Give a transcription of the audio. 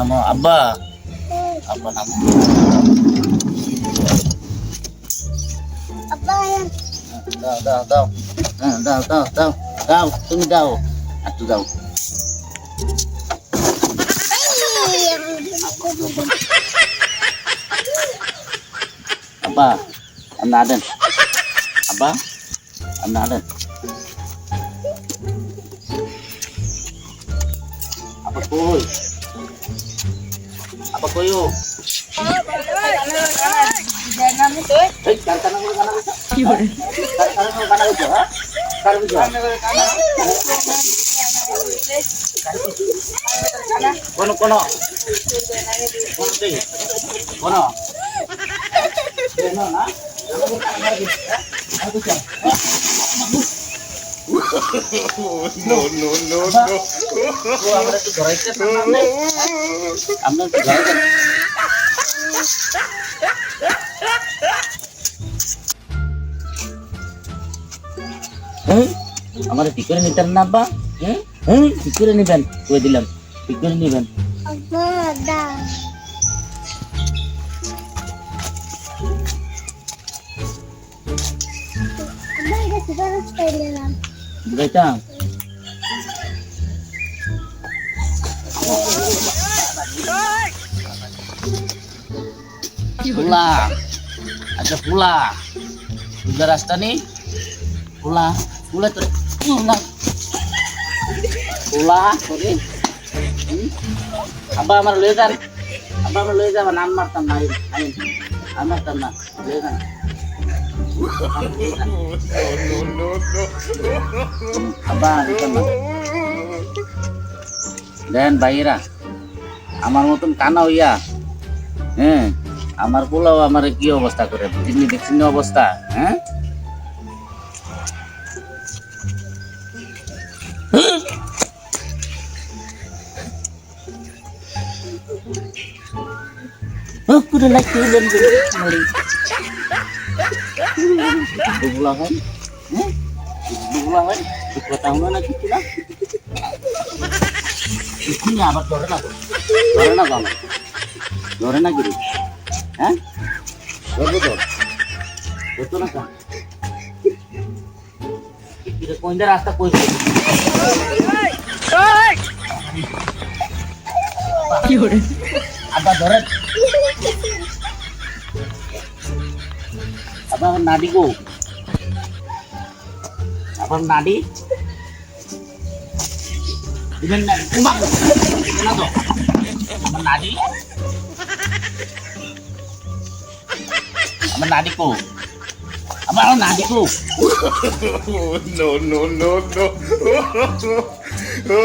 Nama Abba. Apa nama? Apa yang Daw, tunggu daw. Atuh daw. Apa? Anadan. Apa? Anadan. Apa koy? Apa koyo? jangan itu? Kanan itu. Kanan itu, ha? Kanan itu. Kono. Kono teh. Kono. Kono na. No. Amna tu garai ke samne. Amna tu garai ke. আমার ticket নিতেন না বা ticket নিবেন কই দিলাম ticket নিবেন Apa dah? Apa yang kita harus pelan? বুঝাইতা pula ada pula rasta nih pula sorry abah amar legan nan martam naik amar tamna legan No. abah tamna dan বাইরা আমার মতন কানা হইয়া আমার পোলাও আমার কি অবস্থা করে তিনি দেখছেন অবস্থা kudu naik turun kembali pulang kan dua tahun lagi pulang ini apa dorena kamu dorena gitu betul na kan kira कोणत्या रास्ता कोई apa doret apa nadi ko apa nadi dengan umak kenapa apa nadi apa nadi ko apa nadi ko No.